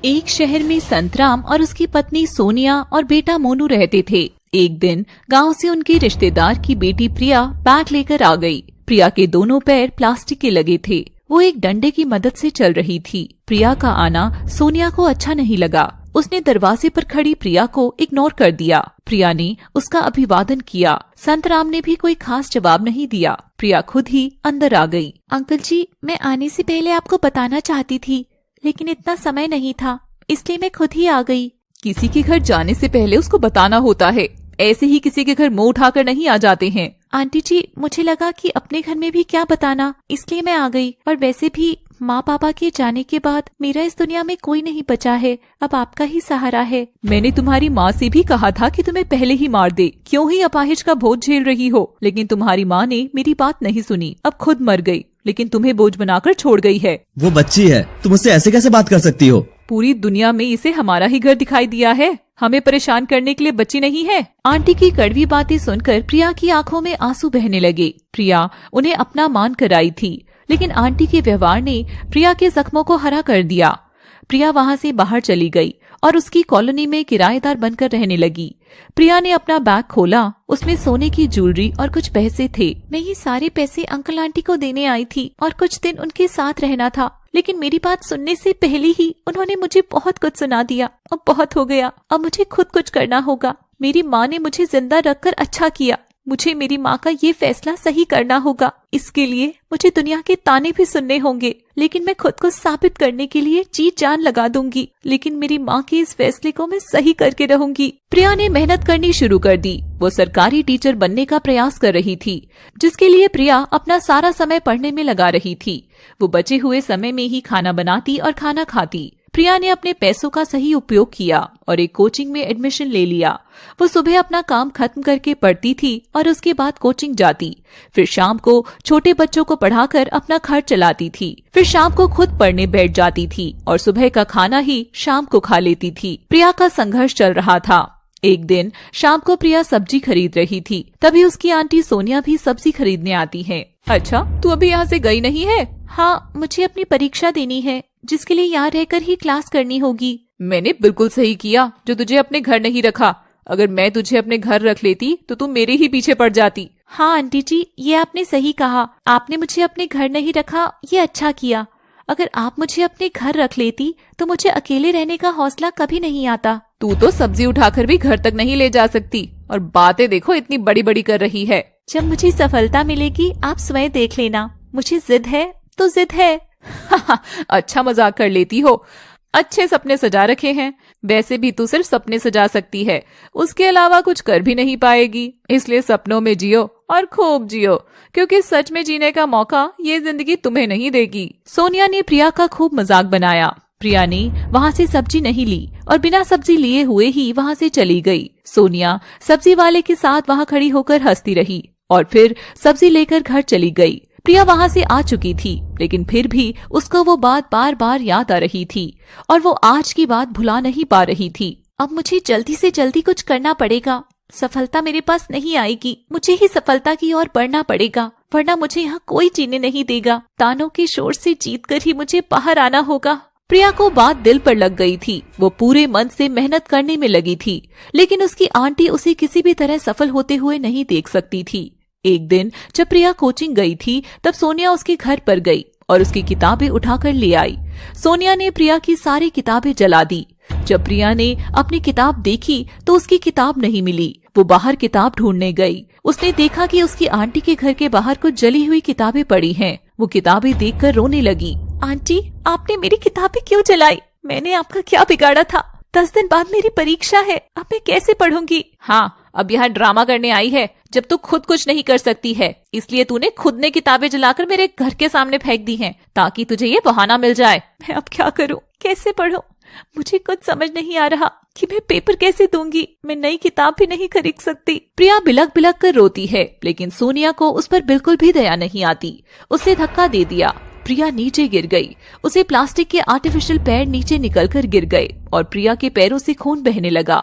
एक शहर में संतराम और उसकी पत्नी सोनिया और बेटा मोनू रहते थे। एक दिन गांव से उनके रिश्तेदार की बेटी प्रिया बैग लेकर आ गई। प्रिया के दोनों पैर प्लास्टिक के लगे थे। वो एक डंडे की मदद से चल रही थी। प्रिया का आना सोनिया को अच्छा नहीं लगा। उसने दरवाजे पर खड़ी प्रिया को इग्नोर कर दिया। प्रिया ने उसका अभिवादन किया। संतराम ने भी कोई खास जवाब नहीं दिया। प्रिया खुद ही अंदर आ गई। अंकल जी, मैं आने से पहले आपको बताना चाहती थी, लेकिन इतना समय नहीं था, इसलिए मैं खुद ही आ गई। किसी के घर जाने से पहले उसको बताना होता है। ऐसे ही किसी के घर मुंह उठाकर नहीं आ जाते हैं। आंटी जी, मुझे लगा कि अपने घर में भी क्या बताना, इसलिए मैं आ गई। और वैसे भी माँ पापा के जाने के बाद मेरा इस दुनिया में कोई नहीं बचा है। अब आपका ही सहारा है। मैंने तुम्हारी माँ से भी कहा था कि तुम्हें पहले ही मार दे, क्यों ही अपाहिज का बोझ झेल रही हो, लेकिन तुम्हारी माँ ने मेरी बात नहीं सुनी। अब खुद मर गई, लेकिन तुम्हें बोझ बनाकर छोड़ गई है। वो बच्ची है, तुम उससे ऐसे कैसे बात कर सकती हो? पूरी दुनिया में इसे हमारा ही घर दिखाई दिया है, हमें परेशान करने के लिए बच्ची नहीं है। आंटी की कड़वी बातें सुनकर प्रिया की आंखों में आंसू बहने लगे। प्रिया उन्हें अपना मान कर आई थी, लेकिन आंटी के व्यवहार ने प्रिया के जख्मों को हरा कर दिया। प्रिया वहाँ से बाहर चली गई और उसकी कॉलोनी में किराएदार बनकर रहने लगी। प्रिया ने अपना बैग खोला, उसमें सोने की ज्वेलरी और कुछ पैसे थे। मैं ये सारे पैसे अंकल आंटी को देने आई थी और कुछ दिन उनके साथ रहना था, लेकिन मेरी बात सुनने से पहले ही उन्होंने मुझे बहुत कुछ सुना दिया। अब बहुत हो गया, अब मुझे खुद कुछ करना होगा। मेरी माँ ने मुझे जिंदा रखकर अच्छा किया, मुझे मेरी माँ का ये फैसला सही करना होगा। इसके लिए मुझे दुनिया के ताने भी सुनने होंगे, लेकिन मैं खुद को साबित करने के लिए जी जान लगा दूंगी। लेकिन मेरी माँ के इस फैसले को मैं सही करके रहूंगी। प्रिया ने मेहनत करनी शुरू कर दी। वो सरकारी टीचर बनने का प्रयास कर रही थी, जिसके लिए प्रिया अपना सारा समय पढ़ने में लगा रही थी। वो बचे हुए समय में ही खाना बनाती और खाना खाती। प्रिया ने अपने पैसों का सही उपयोग किया और एक कोचिंग में एडमिशन ले लिया। वो सुबह अपना काम खत्म करके पढ़ती थी और उसके बाद कोचिंग जाती। फिर शाम को छोटे बच्चों को पढ़ाकर अपना खर्च चलाती थी। फिर शाम को खुद पढ़ने बैठ जाती थी और सुबह का खाना ही शाम को खा लेती थी। प्रिया का संघर्ष चल रहा था। एक दिन शाम को प्रिया सब्जी खरीद रही थी, तभी उसकी आंटी सोनिया भी सब्जी खरीदने आती है। अच्छा, तू अभी यहाँ से गई नहीं है? हाँ, मुझे अपनी परीक्षा देनी है, जिसके लिए यहाँ रहकर ही क्लास करनी होगी। मैंने बिल्कुल सही किया जो तुझे अपने घर नहीं रखा। अगर मैं तुझे अपने घर रख लेती तो तुम मेरे ही पीछे पड़ जाती। हाँ आंटी जी, ये आपने सही कहा। आपने मुझे अपने घर नहीं रखा, ये अच्छा किया। अगर आप मुझे अपने घर रख लेती तो मुझे अकेले रहने का हौसला कभी नहीं आता। तू तो सब्जी उठाकर भी घर तक नहीं ले जा सकती, और बातें देखो इतनी बड़ी बड़ी कर रही है। जब मुझे सफलता मिलेगी आप स्वयं देख लेना। मुझे जिद है तो जिद है। अच्छा मजाक कर लेती हो। अच्छे सपने सजा रखे हैं। वैसे भी तू सिर्फ सपने सजा सकती है, उसके अलावा कुछ कर भी नहीं पाएगी। इसलिए सपनों में जियो और खूब जियो, क्योंकि सच में जीने का मौका ये जिंदगी तुम्हें नहीं देगी। सोनिया ने प्रिया का खूब मजाक बनाया। प्रिया ने वहाँ से सब्जी नहीं ली और बिना सब्जी लिए हुए ही वहाँ से चली गई। सोनिया सब्जी वाले के साथ वहाँ खड़ी होकर हंसती रही और फिर सब्जी लेकर घर चली गई। प्रिया वहाँ से आ चुकी थी, लेकिन फिर भी उसको वो बात बार बार याद आ रही थी और वो आज की बात भुला नहीं पा रही थी। अब मुझे जल्दी से जल्दी कुछ करना पड़ेगा। सफलता मेरे पास नहीं आएगी, मुझे ही सफलता की ओर बढ़ना पड़ेगा, वरना मुझे यहाँ कोई जीने नहीं देगा। तानों के शोर से जीतकर ही मुझे बाहर आना होगा। प्रिया को बात दिल पर लग गई थी। वो पूरे मन से मेहनत करने में लगी थी, लेकिन उसकी आंटी उसे किसी भी तरह सफल होते हुए नहीं देख सकती थी। एक दिन जब प्रिया कोचिंग गई थी, तब सोनिया उसके घर पर गई और उसकी किताबें उठाकर ले आई। सोनिया ने प्रिया की सारी किताबें जला दी। जब प्रिया ने अपनी किताब देखी तो उसकी किताब नहीं मिली। वो बाहर किताब ढूंढने गई। उसने देखा कि उसकी आंटी के घर के बाहर कुछ जली हुई किताबें पड़ी हैं। वो किताबें देखकर रोने लगी। आंटी, आपने मेरी किताबें क्यों जलाई? मैंने आपका क्या बिगाड़ा था? 10 दिन बाद मेरी परीक्षा है, अब मैं कैसे पढ़ूंगी? हाँ, अब यहाँ ड्रामा करने आई है जब तू खुद कुछ नहीं कर सकती है। इसलिए तूने खुद ने किताबें जलाकर मेरे घर के सामने फेंक दी हैं, ताकि तुझे ये बहाना मिल जाए। मैं अब क्या करूँ, कैसे पढूं? मुझे कुछ समझ नहीं आ रहा कि मैं पेपर कैसे दूंगी। मैं नई किताब भी नहीं खरीद सकती। प्रिया बिलक बिलक कर रोती है, लेकिन सोनिया को उस पर बिल्कुल भी दया नहीं आती। उसे धक्का दे दिया। प्रिया नीचे गिर गई। उसे प्लास्टिक के आर्टिफिशियल पैर नीचे निकलकर गिर गए और प्रिया के पैरों से खून बहने लगा।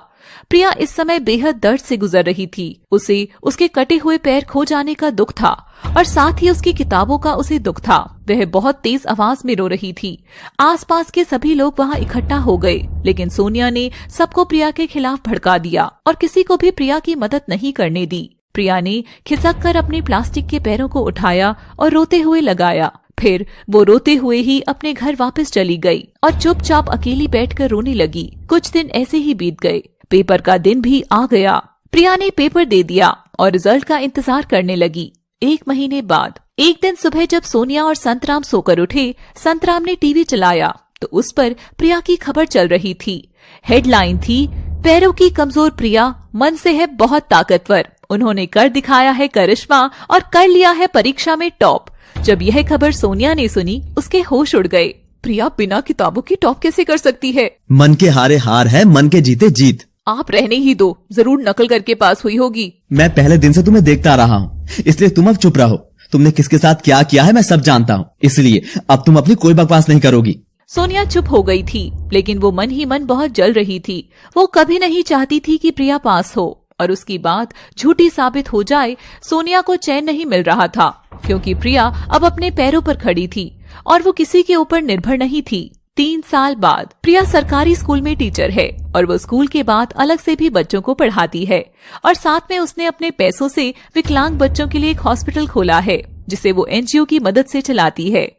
प्रिया इस समय बेहद दर्द से गुजर रही थी। उसे उसके कटे हुए पैर खो जाने का दुख था और साथ ही उसकी किताबों का उसे दुख था। वह बहुत तेज आवाज में रो रही थी। आसपास के सभी लोग वहां इकट्ठा हो गए, लेकिन सोनिया ने सबको प्रिया के खिलाफ भड़का दिया और किसी को भी प्रिया की मदद नहीं करने दी। प्रिया ने खिसक कर अपने प्लास्टिक के पैरों को उठाया और रोते हुए लगाया। फिर वो रोते हुए ही अपने घर वापस चली गई और चुपचाप अकेली बैठकर रोने लगी। कुछ दिन ऐसे ही बीत गए। पेपर का दिन भी आ गया। प्रिया ने पेपर दे दिया और रिजल्ट का इंतजार करने लगी। 1 महीने बाद एक दिन सुबह जब सोनिया और संतराम सोकर उठे, संतराम ने टीवी चलाया तो उस पर प्रिया की खबर चल रही थी। हेडलाइन थी, पैरों की कमजोर प्रिया मन से है बहुत ताकतवर, उन्होंने कर दिखाया है करिश्मा और कर लिया है परीक्षा में टॉप। जब यह खबर सोनिया ने सुनी, उसके होश उड़ गए। प्रिया बिना किताबों की टॉप कैसे कर सकती है? मन के हारे हार है, मन के जीते जीत। आप रहने ही दो, जरूर नकल करके पास हुई होगी। मैं पहले दिन से तुम्हें देखता रहा हूँ, इसलिए तुम अब चुप रहो। तुमने किसके साथ क्या किया है मैं सब जानता हूँ, इसलिए अब तुम अपनी कोई बकवास नहीं करोगी। सोनिया चुप हो गई थी, लेकिन वो मन ही मन बहुत जल रही थी। वो कभी नहीं चाहती थी कि प्रिया पास हो और उसकी बात झूठी साबित हो जाए। सोनिया को चैन नहीं मिल रहा था, क्योंकि प्रिया अब अपने पैरों पर खड़ी थी और वो किसी के ऊपर निर्भर नहीं थी। 3 साल बाद प्रिया सरकारी स्कूल में टीचर है और वो स्कूल के बाद अलग से भी बच्चों को पढ़ाती है और साथ में उसने अपने पैसों से विकलांग बच्चों के लिए एक हॉस्पिटल खोला है, जिसे वो NGO की मदद से चलाती है।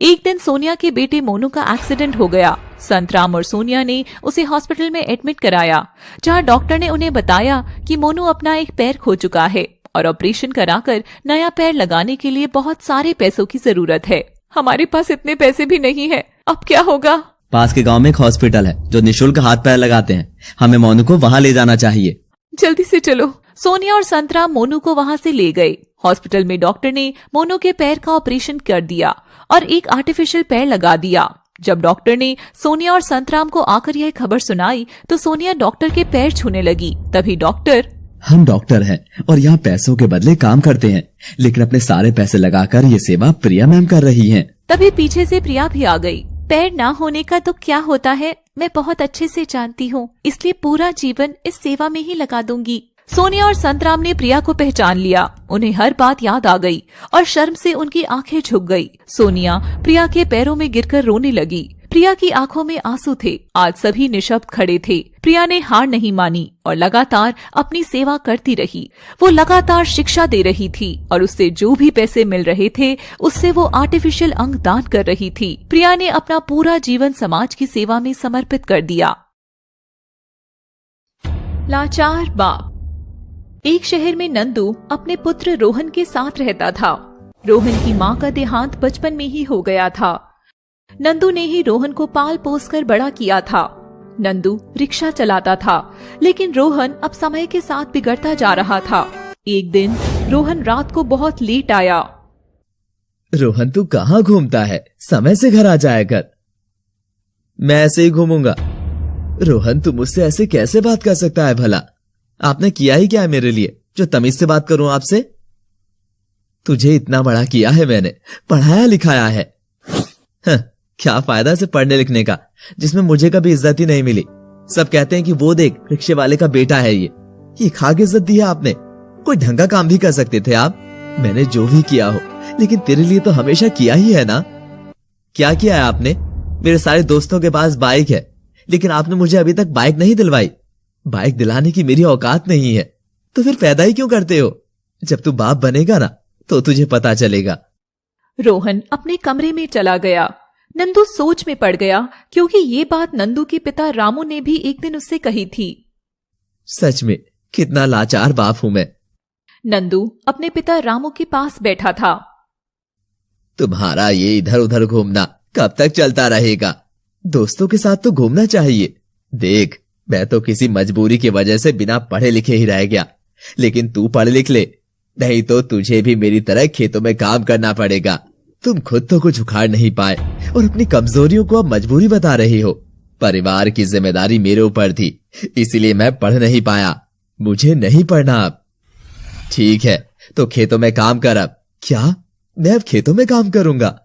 एक दिन सोनिया के बेटे मोनू का एक्सीडेंट हो गया। संतराम और सोनिया ने उसे हॉस्पिटल में एडमिट कराया, जहां डॉक्टर ने उन्हें बताया कि मोनू अपना एक पैर खो चुका है और ऑपरेशन कराकर नया पैर लगाने के लिए बहुत सारे पैसों की जरूरत है। हमारे पास इतने पैसे भी नहीं है, अब क्या होगा? पास के गांव में एक हॉस्पिटल है जो निःशुल्क हाथ पैर लगाते हैं, हमें मोनू को वहां ले जाना चाहिए। जल्दी से चलो। सोनिया और संतराम मोनू को वहां से ले गए। हॉस्पिटल में डॉक्टर ने मोनू के पैर का ऑपरेशन कर दिया और एक आर्टिफिशियल पैर लगा दिया। जब डॉक्टर ने सोनिया और संतराम को आकर यह खबर सुनाई तो सोनिया डॉक्टर के पैर छूने लगी। तभी डॉक्टर, हम डॉक्टर हैं और यहाँ पैसों के बदले काम करते हैं, लेकिन अपने सारे पैसे लगाकर ये सेवा प्रिया मैम कर रही हैं। तभी पीछे से प्रिया भी आ गई। पैर ना होने का दुख क्या होता है मैं बहुत अच्छे से जानती हूँ, इसलिए पूरा जीवन इस सेवा में ही लगा दूंगी। सोनिया और संतराम ने प्रिया को पहचान लिया। उन्हें हर बात याद आ गई और शर्म से उनकी आंखें झुक गई। सोनिया प्रिया के पैरों में गिरकर रोने लगी। प्रिया की आंखों में आंसू थे। आज सभी निशब्द खड़े थे। प्रिया ने हार नहीं मानी और लगातार अपनी सेवा करती रही। वो लगातार शिक्षा दे रही थी और उससे जो भी पैसे मिल रहे थे उससे वो आर्टिफिशियल अंग दान कर रही थी। प्रिया ने अपना पूरा जीवन समाज की सेवा में समर्पित कर दिया। लाचार बाप। एक शहर में नंदू अपने पुत्र रोहन के साथ रहता था। रोहन की माँ का देहांत बचपन में ही हो गया था। नंदू ने ही रोहन को पाल पोस कर बड़ा किया था। नंदू रिक्शा चलाता था, लेकिन रोहन अब समय के साथ बिगड़ता जा रहा था। एक दिन रोहन रात को बहुत लेट आया। रोहन तू कहाँ घूमता है, समय से घर आ जाया कर। मैं ऐसे ही घूमूंगा। रोहन तू मुझसे ऐसे कैसे बात कर सकता है भला? आपने किया ही क्या है मेरे लिए जो तमीज से बात करूं आपसे? तुझे इतना बड़ा किया है मैंने, पढ़ाया लिखाया है। क्या फायदा से पढ़ने लिखने का जिसमें मुझे कभी इज्जत ही नहीं मिली। सब कहते हैं कि वो देख रिक्शे वाले का बेटा है ये खा के इज्जत दी है आपने। कोई ढंग का काम भी कर सकते थे आप। मैंने जो भी किया हो, लेकिन तेरे लिए तो हमेशा किया ही है ना। क्या किया है आपने? मेरे सारे दोस्तों के पास बाइक है, लेकिन आपने मुझे अभी तक बाइक नहीं दिलवाई। बाइक दिलाने की मेरी औकात नहीं है, तो फिर पैदा ही क्यों करते हो? जब तू बाप बनेगा ना तो तुझे पता चलेगा। रोहन अपने कमरे में चला गया। नंदू सोच में पड़ गया, क्योंकि ये बात नंदू के पिता रामू ने भी एक दिन उससे कही थी। सच में कितना लाचार बाप हूं मैं। नंदू अपने पिता रामू के पास बैठा था। तुम्हारा ये इधर उधर घूमना कब तक चलता रहेगा? दोस्तों के साथ तो घूमना चाहिए। देख, मैं तो किसी मजबूरी की वजह से बिना पढ़े लिखे ही रह गया, लेकिन तू पढ़ लिख ले, नहीं तो तुझे भी मेरी तरह खेतों में काम करना पड़ेगा। तुम खुद तो कुछ उखाड़ नहीं पाए और अपनी कमजोरियों को अब मजबूरी बता रही हो। परिवार की जिम्मेदारी मेरे ऊपर थी, इसीलिए मैं पढ़ नहीं पाया। मुझे नहीं पढ़ना अब। ठीक है, तो खेतों में काम कर अब। क्या? मैं अब खेतों में काम करूंगा?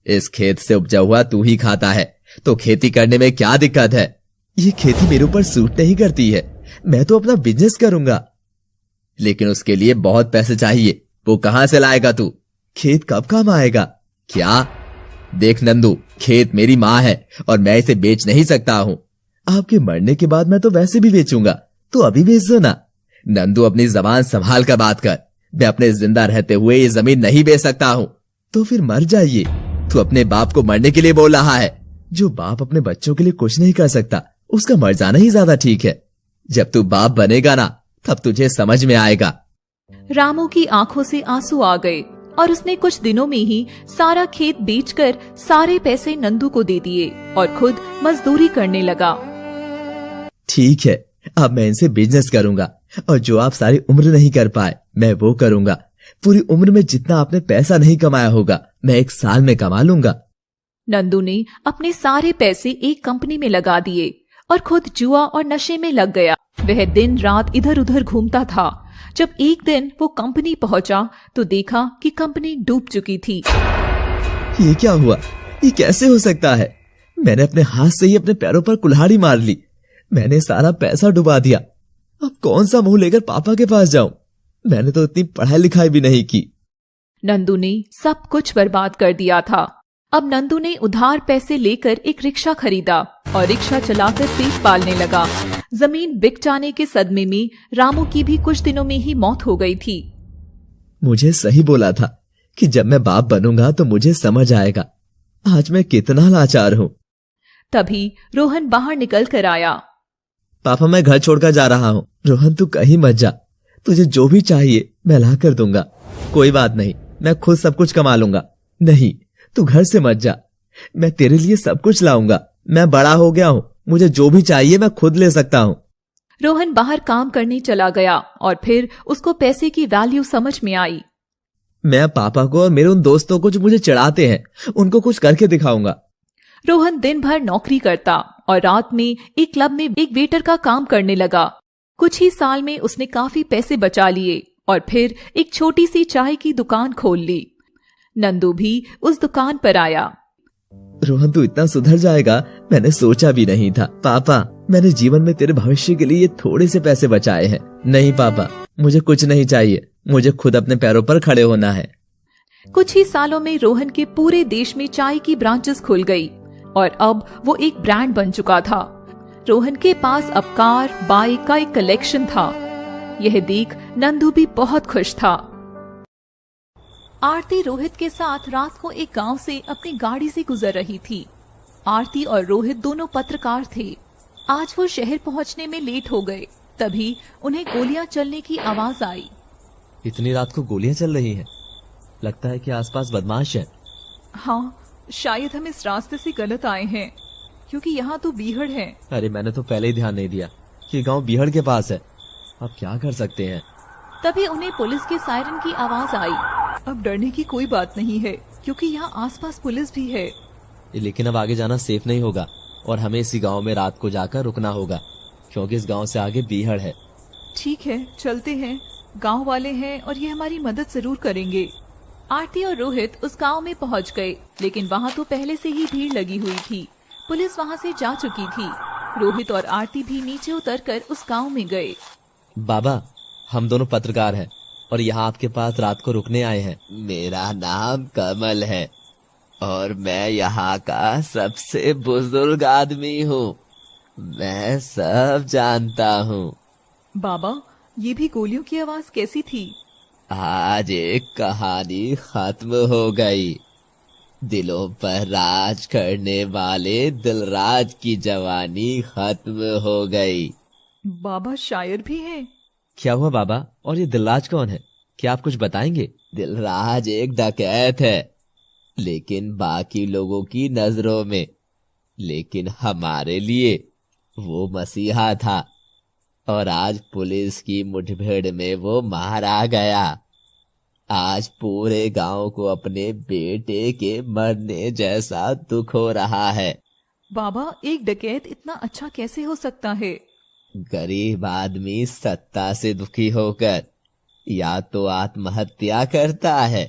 इस खेत से उपजा हुआ तू ही खाता है, तो खेती करने में क्या दिक्कत है? ये खेती मेरे ऊपर सूट नहीं करती है। मैं तो अपना बिजनेस करूंगा, लेकिन उसके लिए बहुत पैसे चाहिए। वो कहां से लाएगा तू? खेत कब काम आएगा? क्या? देख नंदू, खेत मेरी माँ है और मैं इसे बेच नहीं सकता हूँ। आपके मरने के बाद मैं तो वैसे भी बेचूंगा, तो अभी बेच दो ना। नंदू, अपनी जबान संभाल कर बात कर। मैं अपने जिंदा रहते हुए ये जमीन नहीं बेच सकता हूँ। तो फिर मर जाइए। तू अपने बाप को मरने के लिए बोल रहा है। जो बाप अपने बच्चों के लिए कुछ नहीं कर सकता, उसका मर जाना ही ज्यादा ठीक है। जब तू बाप बनेगा ना, तब तुझे समझ में आएगा। रामू की आंखों से आंसू आ गए और उसने कुछ दिनों में ही सारा खेत बेचकर सारे पैसे नंदू को दे दिए और खुद मजदूरी करने लगा। ठीक है, अब मैं इनसे बिजनेस करूंगा और जो आप सारी उम्र नहीं कर पाए, मैं वो करूंगा। पूरी उम्र में जितना आपने पैसा नहीं कमाया होगा, मैं 1 साल में कमा लूंगा। नंदू ने अपने सारे पैसे एक कंपनी में लगा दिए और खुद जुआ और नशे में लग गया। वह दिन रात इधर उधर घूमता था। जब एक दिन वो कंपनी पहुंचा तो देखा कि कंपनी डूब चुकी थी। ये क्या हुआ? ये कैसे हो सकता है? मैंने अपने हाथ से ही अपने पैरों पर कुल्हाड़ी मार ली। मैंने सारा पैसा डुबा दिया। अब कौन सा मुंह लेकर पापा के पास जाऊं? मैंने तो इतनी पढ़ाई लिखाई भी नहीं की। नंदू ने सब कुछ बर्बाद कर दिया था। अब नंदू ने उधार पैसे लेकर एक रिक्शा खरीदा और रिक्शा चलाकर पेट पालने लगा। जमीन बिक जाने के सदमे में रामू की भी कुछ दिनों में ही मौत हो गई थी। मुझे सही बोला था कि जब मैं बाप बनूंगा तो मुझे समझ आएगा। आज मैं कितना लाचार हूँ। तभी रोहन बाहर निकल कर आया। पापा, मैं घर छोड़कर जा रहा हूँ। रोहन, तू कहीं मत जा। तुझे जो भी चाहिए मैं ला कर दूंगा। कोई बात नहीं, मैं खुद सब कुछ कमा लूंगा। नहीं, तू घर से मत जा। मैं तेरे लिए सब कुछ लाऊंगा। मैं बड़ा हो गया हूँ, मुझे जो भी चाहिए मैं खुद ले सकता हूँ। रोहन बाहर काम करने चला गया और फिर उसको पैसे की वैल्यू समझ में आई। मैं पापा को और मेरे उन दोस्तों को जो मुझे चिढ़ाते हैं, उनको कुछ करके दिखाऊंगा। रोहन दिन भर नौकरी करता और रात में एक क्लब में एक वेटर का काम करने लगा। कुछ ही साल में उसने काफी पैसे बचा लिए और फिर एक छोटी सी चाय की दुकान खोल ली। नंदू भी उस दुकान पर आया। रोहन, तू इतना सुधर जाएगा मैंने सोचा भी नहीं था। पापा, मैंने जीवन में तेरे भविष्य के लिए थोड़े से पैसे बचाए हैं। नहीं पापा, मुझे कुछ नहीं चाहिए। मुझे खुद अपने पैरों पर खड़े होना है। कुछ ही सालों में रोहन के पूरे देश में चाय की ब्रांचेस खुल गई और अब वो एक ब्रांड बन चुका था। रोहन के पास अब कार, बाइक का एक कलेक्शन था। यह देख नंदू भी बहुत खुश था। आरती रोहित के साथ रात को एक गांव से अपनी गाड़ी से गुजर रही थी। आरती और रोहित दोनों पत्रकार थे। आज वो शहर पहुंचने में लेट हो गए। तभी उन्हें गोलियां चलने की आवाज आई। इतनी रात को गोलियां चल रही हैं? लगता है कि आसपास बदमाश हैं। हाँ, शायद हम इस रास्ते से गलत आए हैं, क्योंकि यहाँ तो बीहड़ है। अरे, मैंने तो पहले ही ध्यान नहीं दिया कि गांव बीहड़ के पास है। अब क्या कर सकते हैं? तभी उन्हें पुलिस के सायरन की आवाज आई। अब डरने की कोई बात नहीं है, क्योंकि यहाँ आसपास पुलिस भी है। लेकिन अब आगे जाना सेफ नहीं होगा और हमें इसी गांव में रात को जाकर रुकना होगा, क्योंकि इस गांव से आगे बीहड़ है। ठीक है, चलते हैं। गांव वाले हैं और ये हमारी मदद जरूर करेंगे। आरती और रोहित उस गांव में पहुंच गए, लेकिन वहां तो पहले से ही भीड़ लगी हुई थी। पुलिस वहां से जा चुकी थी। रोहित और आरती भी नीचे उतरकर उस गांव में गए। बाबा, हम दोनों पत्रकार हैं और यहाँ आपके पास रात को रुकने आए हैं। मेरा नाम कमल है और मैं यहाँ का सबसे बुजुर्ग आदमी हूँ। मैं सब जानता हूँ। बाबा, ये भी गोलियों की आवाज कैसी थी? आज एक कहानी खत्म हो गई। दिलों पर राज करने वाले दिलराज की जवानी खत्म हो गई। बाबा शायर भी हैं। क्या हुआ बाबा? और ये दिलराज कौन है? क्या आप कुछ बताएंगे? दिलराज एक डकैत है, लेकिन बाकी लोगों की नजरों में, लेकिन हमारे लिए वो मसीहा था। और आज पुलिस की मुठभेड़ में वो मारा गया। आज पूरे गांव को अपने बेटे के मरने जैसा दुख हो रहा है। बाबा, एक डकैत इतना अच्छा कैसे हो सकता है? गरीब आदमी सत्ता से दुखी होकर या तो आत्महत्या करता है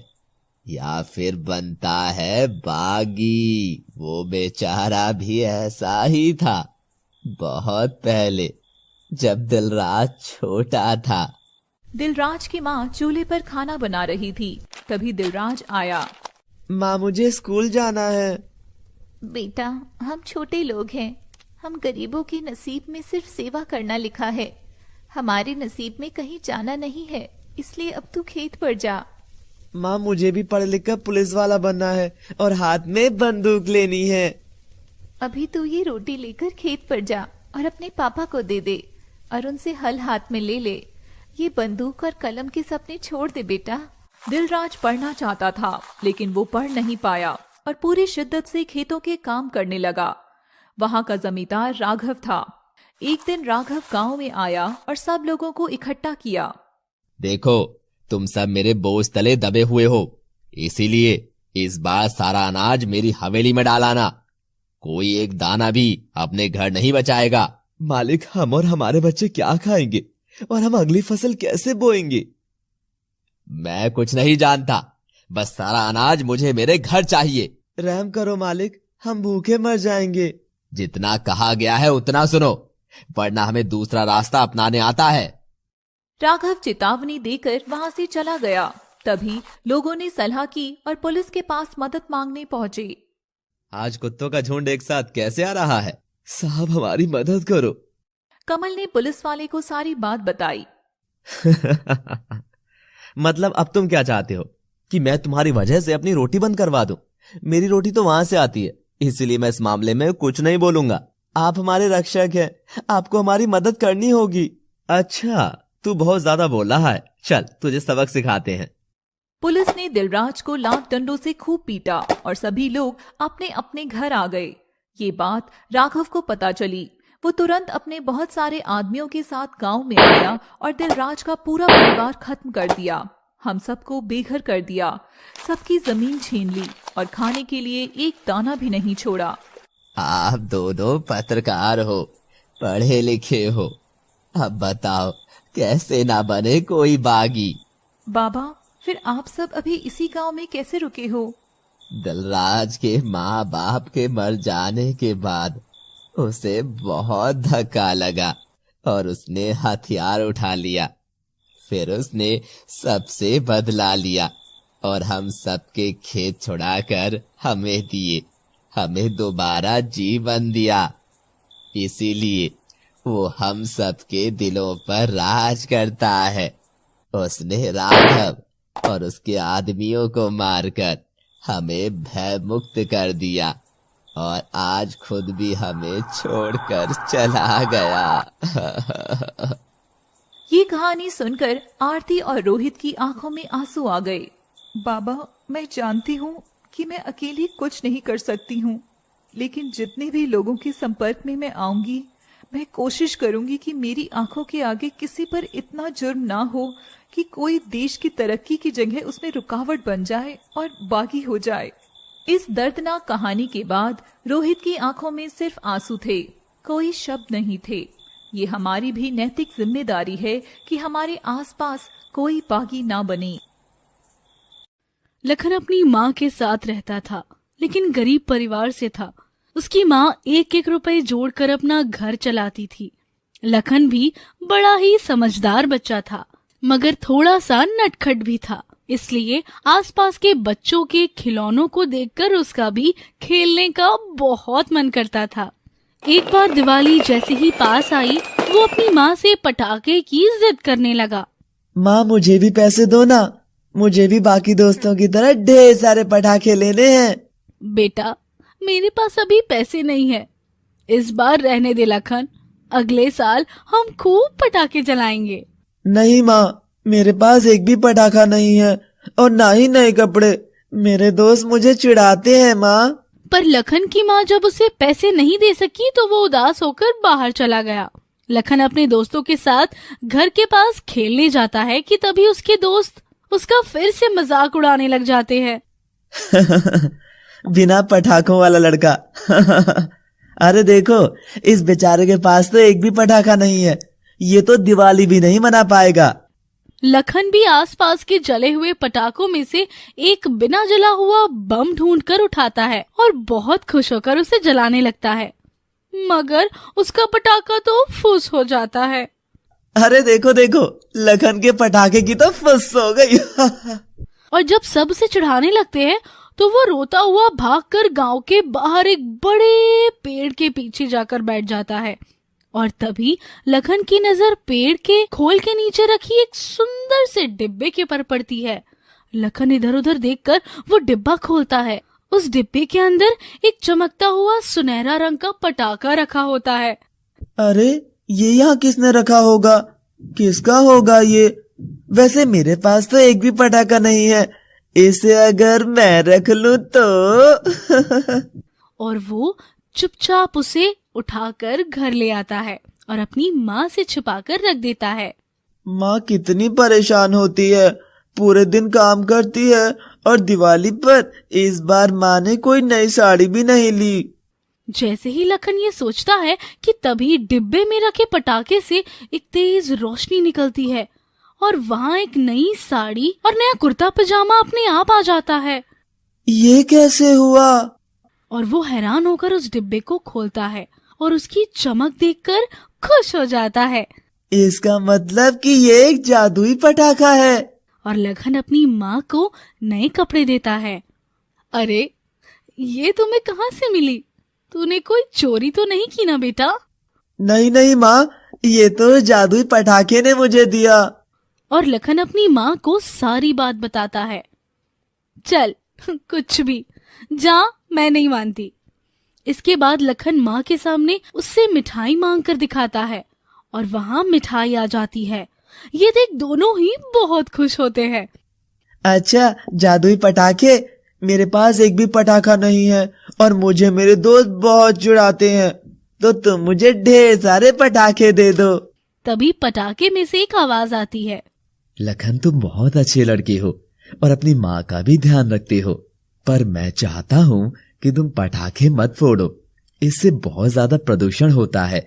या फिर बनता है बागी। वो बेचारा भी ऐसा ही था बहुत पहले, जब दिलराज छोटा था। दिलराज की माँ चूल्हे पर खाना बना रही थी। तभी दिलराज आया। माँ, मुझे स्कूल जाना है। बेटा, हम छोटे लोग हैं। हम गरीबों के नसीब में सिर्फ सेवा करना लिखा है। हमारे नसीब में कहीं जाना नहीं है, इसलिए अब तू खेत पर जा। माँ, मुझे भी पढ़ लिख कर पुलिस वाला बनना है और हाथ में बंदूक लेनी है। अभी तू ये रोटी लेकर खेत पर जा और अपने पापा को दे दे और उनसे हल हाथ में ले ले। ये बंदूक और कलम के सपने छोड़ दे बेटा। दिलराज पढ़ना चाहता था, लेकिन वो पढ़ नहीं पाया और पूरी शिद्दत से खेतों के काम करने लगा। वहां का जमींदार राघव था। एक दिन राघव गांव में आया और सब लोगों को इकट्ठा किया। देखो, तुम सब मेरे बोझ तले दबे हुए हो, इसीलिए इस बार सारा अनाज मेरी हवेली में डालाना। कोई एक दाना भी अपने घर नहीं बचाएगा। मालिक, हम और हमारे बच्चे क्या खाएंगे और हम अगली फसल कैसे बोएंगे? मैं कुछ नहीं जानता, बस सारा अनाज मुझे मेरे घर चाहिए। रहम करो मालिक, हम भूखे मर जाएंगे। जितना कहा गया है उतना सुनो, वरना हमें दूसरा रास्ता अपनाने आता है। राघव चेतावनी देकर वहां से चला गया। तभी लोगों ने सलाह की और पुलिस के पास मदद मांगने पहुंचे। आज कुत्तों का झुंड एक साथ कैसे आ रहा है? साहब, हमारी मदद करो। कमल ने पुलिस वाले को सारी बात बताई। मतलब अब तुम क्या चाहते हो कि मैं तुम्हारी वजह से अपनी रोटी बंद करवा दूं? मेरी रोटी तो वहां से आती है, इसलिए मैं इस मामले में कुछ नहीं बोलूंगा। आप हमारे रक्षक हैं, आपको हमारी मदद करनी होगी। अच्छा, तू बहुत ज्यादा बोल रहा है, चल तुझे सबक सिखाते हैं। पुलिस ने दिलराज को लात डंडों से खूब पीटा और सभी लोग अपने अपने घर आ गए। ये बात राघव को पता चली। वो तुरंत अपने बहुत सारे आदमियों के साथ गांव में आया और दिलराज का पूरा परिवार खत्म कर दिया। हम सबको बेघर कर दिया, सबकी जमीन छीन ली और खाने के लिए एक दाना भी नहीं छोड़ा। आप दोनों पत्रकार हो, पढ़े लिखे हो, अब बताओ कैसे ना बने कोई बागी? बाबा, फिर आप सब अभी इसी गांव में कैसे रुके हो? दिलराज के माँ बाप के मर जाने के बाद उसे बहुत धक्का लगा और उसने हथियार उठा लिया। फिर उसने सबसे बदला लिया और हम सबके खेत छुड़ाकर हमें दिए, हमें दोबारा जीवन दिया। इसीलिए वो हम सबके दिलों पर राज करता है। उसने राघव और उसके आदमियों को मारकर हमें भय मुक्त कर दिया और आज खुद भी हमें छोड़कर चला गया। ये कहानी सुनकर आरती और रोहित की आंखों में आंसू आ गए। बाबा, मैं जानती हूँ कि मैं अकेली कुछ नहीं कर सकती हूँ, लेकिन जितने भी लोगों के संपर्क में मैं आऊंगी, मैं कोशिश करूंगी कि मेरी आंखों के आगे किसी पर इतना जुर्म ना हो कि कोई देश की तरक्की की जगह उसमें रुकावट बन जाए और बागी हो जाए। इस दर्दनाक कहानी के बाद रोहित की आंखों में सिर्फ आंसू थे, कोई शब्द नहीं थे। ये हमारी भी नैतिक जिम्मेदारी है कि हमारे आसपास कोई बागी ना बने। लखन अपनी माँ के साथ रहता था, लेकिन गरीब परिवार से था। उसकी माँ 1-1 रुपए जोड़कर अपना घर चलाती थी। लखन भी बड़ा ही समझदार बच्चा था, मगर थोड़ा सा नटखट भी था। इसलिए आसपास के बच्चों के खिलौनों को देखकर उसका भी खेलने का बहुत मन करता था। एक बार दिवाली जैसे ही पास आई, वो अपनी माँ से पटाखे की जिद करने लगा। माँ, मुझे भी पैसे दो ना, मुझे भी बाकी दोस्तों की तरह ढेर सारे पटाखे लेने हैं। बेटा, मेरे पास अभी पैसे नहीं है, इस बार रहने दे लखन, अगले साल हम खूब पटाखे जलाएंगे। नहीं माँ, मेरे पास एक भी पटाखा नहीं है और ना ही नए कपड़े। मेरे दोस्त मुझे चिढ़ाते हैं माँ। पर लखन की माँ जब उसे पैसे नहीं दे सकी तो वो उदास होकर बाहर चला गया। लखन अपने दोस्तों के साथ घर के पास खेलने जाता है कि तभी उसके दोस्त उसका फिर से मजाक उड़ाने लग जाते हैं। बिना पटाखों वाला लड़का। अरे देखो, इस बेचारे के पास तो एक भी पटाखा नहीं है, ये तो दिवाली भी नहीं मना पाएगा। लखन भी आसपास के जले हुए पटाखों में से एक बिना जला हुआ बम ढूंढकर उठाता है और बहुत खुश होकर उसे जलाने लगता है, मगर उसका पटाखा तो फुस हो जाता है। अरे देखो देखो, लखन के पटाखे की तो फुस हो गई। और जब सब उसे चिढ़ाने लगते हैं तो वो रोता हुआ भागकर गांव के बाहर एक बड़े पेड़ के पीछे जाकर बैठ जाता है। और तभी लखन की नजर पेड़ के खोल के नीचे रखी एक सुंदर से डिब्बे के पर पड़ती है। लखन इधर उधर देखकर वो डिब्बा खोलता है। उस डिब्बे के अंदर एक चमकता हुआ सुनहरा रंग का पटाखा रखा होता है। अरे ये यहाँ किसने रखा होगा? किसका होगा ये? वैसे मेरे पास तो एक भी पटाखा नहीं है, इसे अगर मैं रख लूं तो। और वो चुपचाप उसे उठाकर घर ले आता है और अपनी माँ से छिपाकर रख देता है। माँ कितनी परेशान होती है, पूरे दिन काम करती है और दिवाली पर इस बार माँ ने कोई नई साड़ी भी नहीं ली। जैसे ही लखन ये सोचता है कि तभी डिब्बे में रखे पटाखे से एक तेज रोशनी निकलती है और वहाँ एक नई साड़ी और नया कुर्ता पजामा अपने आप आ जाता है। ये कैसे हुआ? और वो हैरान होकर उस डिब्बे को खोलता है और उसकी चमक देखकर खुश हो जाता है। इसका मतलब कि ये एक जादुई पटाखा है। और लखन अपनी माँ को नए कपड़े देता है। अरे ये तुम्हें कहाँ से मिली? तूने कोई चोरी तो नहीं की ना बेटा? नहीं नहीं माँ, ये तो जादुई पटाखे ने मुझे दिया। और लखन अपनी माँ को सारी बात बताता है। चल कुछ भी, जा, मैं नहीं मानती। इसके बाद लखन माँ के सामने उससे मिठाई मांग कर दिखाता है और वहाँ मिठाई आ जाती है। ये देख दोनों ही बहुत खुश होते हैं। अच्छा जादुई पटाखे, मेरे पास एक भी पटाखा नहीं है और मुझे मेरे दोस्त बहुत चिढ़ाते हैं, तो तुम मुझे ढेर सारे पटाखे दे दो। तभी पटाखे में से एक आवाज आती है। लखन तुम बहुत अच्छे लड़के हो और अपनी माँ का भी ध्यान रखते हो, पर मैं चाहता हूँ कि तुम पटाखे मत फोड़ो, इससे बहुत ज्यादा प्रदूषण होता है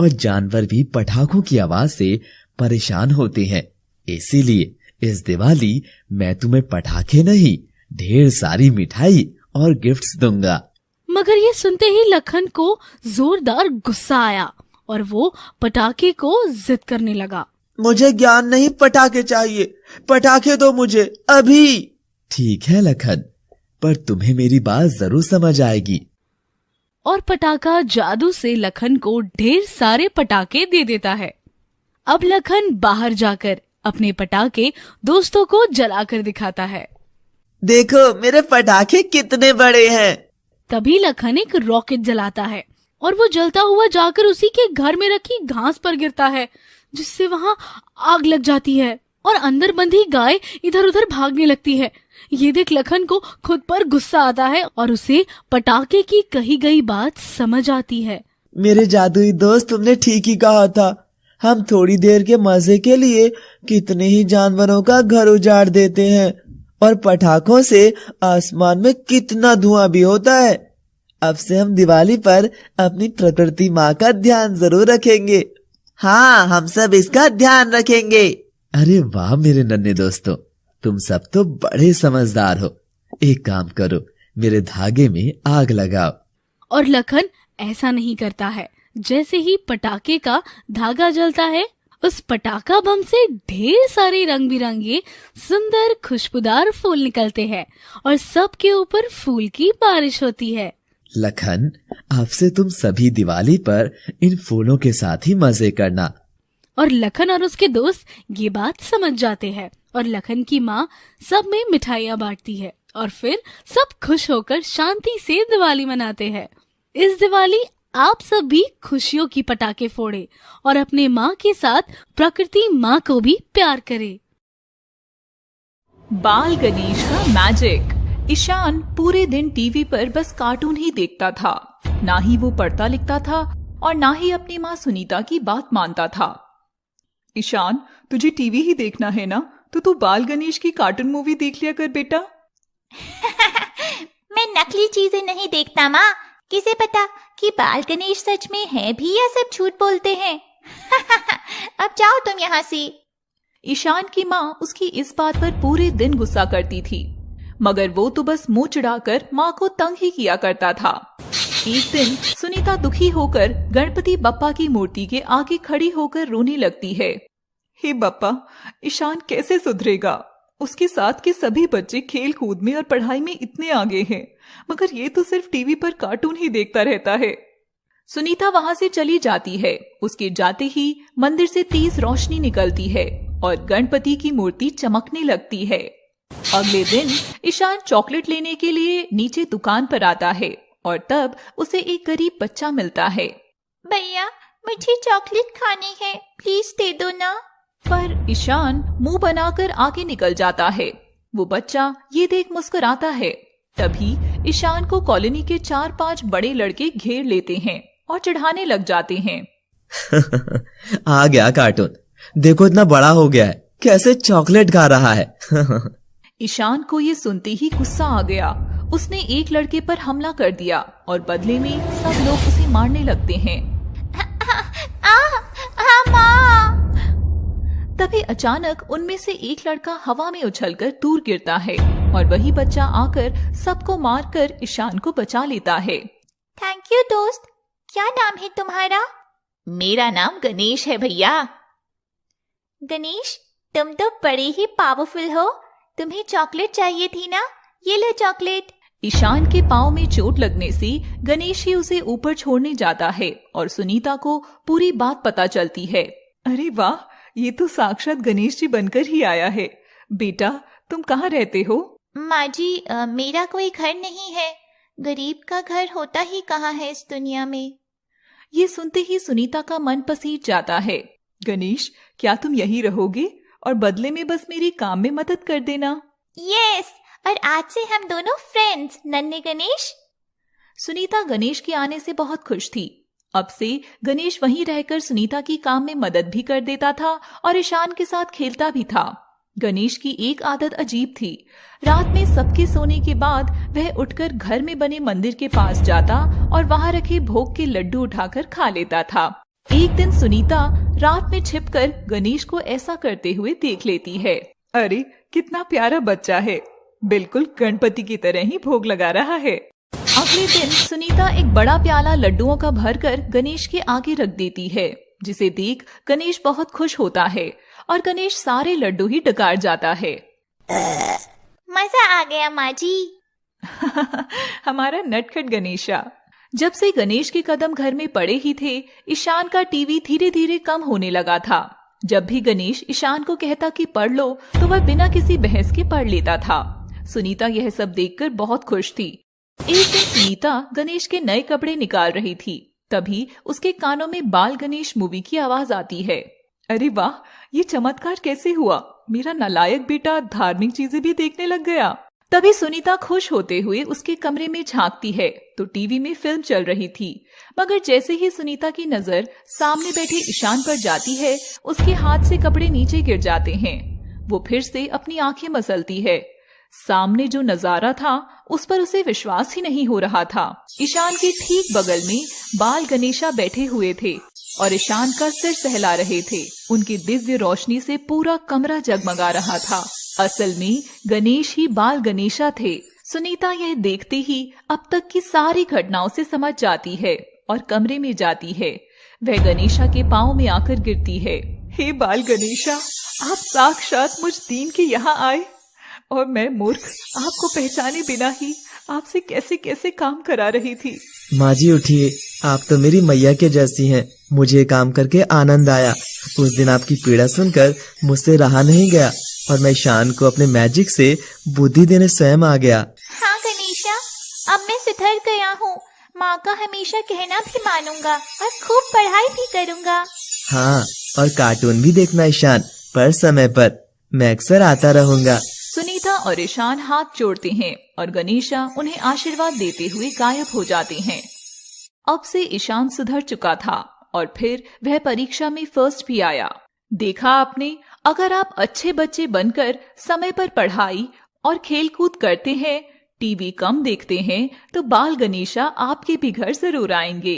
और जानवर भी पटाखों की आवाज से परेशान होते हैं। इसीलिए इस दिवाली मैं तुम्हें पटाखे नहीं, ढेर सारी मिठाई और गिफ्ट्स दूंगा। मगर ये सुनते ही लखन को जोरदार गुस्सा आया और वो पटाखे को जिद करने लगा। मुझे ज्ञान नहीं, पटाखे चाहिए, पटाखे दो मुझे अभी। ठीक है लखन, पर तुम्हें मेरी बात जरूर समझ आएगी। और पटाखा जादू से लखन को ढेर सारे पटाखे दे देता है। अब लखन बाहर जाकर अपने पटाखे दोस्तों को जलाकर दिखाता है। देखो मेरे पटाखे कितने बड़े हैं। तभी लखन एक रॉकेट जलाता है और वो जलता हुआ जाकर उसी के घर में रखी घास पर गिरता है, जिससे वहां आग लग जाती है और अंदर बंधी गाय इधर उधर भागने लगती है। ये देख लखन को खुद पर गुस्सा आता है और उसे पटाखे की कही गई बात समझ आती है। मेरे जादुई दोस्त, तुमने ठीक ही कहा था। हम थोड़ी देर के मजे के लिए कितने ही जानवरों का घर उजाड़ देते हैं और पटाखों से आसमान में कितना धुआं भी होता है। अब से हम दिवाली पर अपनी प्रकृति माँ का ध्यान जरूर रखेंगे। हाँ, हम सब इसका ध्यान रखेंगे। अरे वाह मेरे नन्हे दोस्तों, तुम सब तो बड़े समझदार हो। एक काम करो, मेरे धागे में आग लगाओ। और लखन ऐसा नहीं करता है। जैसे ही पटाखे का धागा जलता है, उस पटाखा बम से ढेर सारे रंग बिरंगे सुंदर खुशबूदार फूल निकलते हैं और सबके ऊपर फूल की बारिश होती है। लखन, आपसे तुम सभी दिवाली पर इन फूलों के साथ ही मजे करना। और लखन और उसके दोस्त ये बात समझ जाते हैं और लखन की माँ सब में मिठाइयाँ बांटती है और फिर सब खुश होकर शांति से दिवाली मनाते हैं। इस दिवाली आप सब भी खुशियों की पटाखे फोड़े और अपने माँ के साथ प्रकृति माँ को भी प्यार करें। बाल गणेश का मैजिक। ईशान पूरे दिन टीवी पर बस कार्टून ही देखता था। ना ही वो पढ़ता लिखता था और ना ही अपनी माँ सुनीता की बात मानता था। ईशान, तुझे टीवी ही देखना है ना, तो तू बाल गणेश की कार्टून मूवी देख लिया कर बेटा। मैं नकली चीजें नहीं देखता माँ। किसे पता कि बाल गणेश सच में है भी या सब झूठ बोलते हैं। अब जाओ तुम यहाँ से। ईशान की माँ उसकी इस बात पर पूरे दिन गुस्सा करती थी, मगर वो तो बस मुंह चिढ़ाकर माँ को तंग ही किया करता था। एक दिन सुनीता दुखी होकर गणपति बप्पा की मूर्ति के आगे खड़ी होकर रोने लगती है। हे बप्पा, ईशान कैसे सुधरेगा? उसके साथ के सभी बच्चे खेल कूद में और पढ़ाई में इतने आगे हैं, मगर ये तो सिर्फ टीवी पर कार्टून ही देखता रहता है। सुनीता वहां से चली जाती है। उसके जाते ही मंदिर से तेज रोशनी निकलती है और गणपति की मूर्ति चमकने लगती है। अगले दिन ईशान चॉकलेट लेने के लिए नीचे दुकान पर आता है और तब उसे एक गरीब बच्चा मिलता है। भैया, मुझे चॉकलेट खानी है, प्लीज दे दो ना। पर ईशान मुंह बनाकर आगे निकल जाता है। वो बच्चा ये देख मुस्कुराता है। तभी ईशान को कॉलोनी के 4-5 बड़े लड़के घेर लेते हैं और चिढ़ाने लग जाते हैं। आ गया कार्टून, देखो इतना बड़ा हो गया है, कैसे चॉकलेट खा रहा है। ईशान को ये सुनते ही गुस्सा आ गया। उसने एक लड़के पर हमला कर दिया और बदले में सब लोग उसे मारने लगते हैं। तभी अचानक उनमें से एक लड़का हवा में उछलकर दूर गिरता है और वही बच्चा आकर सबको मारकर ईशान को बचा लेता है। थैंक यू दोस्त। क्या नाम है तुम्हारा? मेरा नाम गणेश है भैया। गणेश, तुम तो बड़े ही पावरफुल हो। तुम्हें चॉकलेट चाहिए थी ना? ये लो चॉकलेट। ईशान के पाँव में चोट लगने से गणेश ही उसे ऊपर छोड़ने जाता है और सुनीता को पूरी बात पता चलती है। अरे वाह, ये तो साक्षात गणेश जी बनकर ही आया है। बेटा, तुम कहाँ रहते हो? माँ जी, मेरा कोई घर नहीं है। गरीब का घर होता ही कहाँ है इस दुनिया में। ये सुनते ही सुनीता का मन पसीज जाता है। गणेश, क्या तुम यही रहोगे और बदले में बस मेरी काम में मदद कर देना? यस, और आज से हम दोनों फ्रेंड्स, नन्हे गणेश। सुनीता गणेश के आने से बहुत खुश थी। अब से गणेश वहीं रहकर सुनीता की काम में मदद भी कर देता था और ईशान के साथ खेलता भी था। गणेश की एक आदत अजीब थी। रात में सबके सोने के बाद वह उठकर घर में बने मंदिर के पास जाता और वहां रखे भोग के लड्डू उठाकर खा लेता था। एक दिन सुनीता रात में छिपकर गणेश को ऐसा करते हुए देख लेती है। अरे, कितना प्यारा बच्चा है, बिल्कुल गणपति की तरह ही भोग लगा रहा है। अगले दिन सुनीता एक बड़ा प्याला लड्डुओं का भरकर गणेश के आगे रख देती है, जिसे देख गणेश बहुत खुश होता है और गणेश सारे लड्डू ही डकार जाता है। मजा आ गया माँ जी। हमारा नटखट गणेशा। जब से गणेश के कदम घर में पड़े ही थे, ईशान का टीवी धीरे धीरे कम होने लगा था। जब भी गणेश ईशान को कहता कि पढ़ लो, तो वह बिना किसी बहस के पढ़ लेता था। सुनीता यह सब देखकर बहुत खुश थी। एक दिन सुनीता गणेश के नए कपड़े निकाल रही थी। तभी उसके कानों में बाल गणेश मूवी की आवाज आती है। अरे वाह, ये चमत्कार कैसे हुआ? मेरा नालायक बेटा धार्मिक चीजें भी देखने लग गया। तभी सुनीता खुश होते हुए उसके कमरे में झांकती है तो टीवी में फिल्म चल रही थी। मगर जैसे ही सुनीता की नजर सामने बैठे ईशान पर जाती है, उसके हाथ से कपड़े नीचे गिर जाते हैं। वो फिर से अपनी आंखें मसलती है। सामने जो नजारा था उस पर उसे विश्वास ही नहीं हो रहा था। ईशान के ठीक बगल में बाल गणेशा बैठे हुए थे और ईशान का सिर सहला रहे थे। उनकी दिव्य रोशनी से पूरा कमरा जगमगा रहा था। असल में गणेश ही बाल गणेशा थे। सुनीता यह देखते ही अब तक की सारी घटनाओं से समझ जाती है और कमरे में जाती है। वह गणेशा के पाँव में आकर गिरती है। हे बाल गणेशा, आप साक्षात मुझ दीन के यहाँ आए और मैं मूर्ख आपको पहचाने बिना ही आपसे कैसे कैसे काम करा रही थी। माँ जी उठिए, आप तो मेरी मैया के जैसी हैं। मुझे काम करके आनंद आया। उस दिन आपकी पीड़ा सुनकर मुझसे रहा नहीं गया और मैं ईशान को अपने मैजिक से बुद्धि देने स्वयं आ गया। हाँ गणेशा, अब मैं सुधर गया हूँ। माँ का हमेशा कहना भी मानूंगा और खूब पढ़ाई भी करूँगा। हाँ, और कार्टून भी देखना ईशान, पर समय पर। मैं अक्सर आता रहूँगा। सुनीता और ईशान हाथ जोड़ते हैं और गणेशा उन्हें आशीर्वाद देते हुए गायब हो जाते हैं। अब से ईशान सुधर चुका था और फिर वह परीक्षा में फर्स्ट भी आया। देखा आपने, अगर आप अच्छे बच्चे बनकर समय पर पढ़ाई और खेलकूद करते हैं, टीवी कम देखते हैं, तो बाल गणेशा आपके भी घर जरूर आएंगे।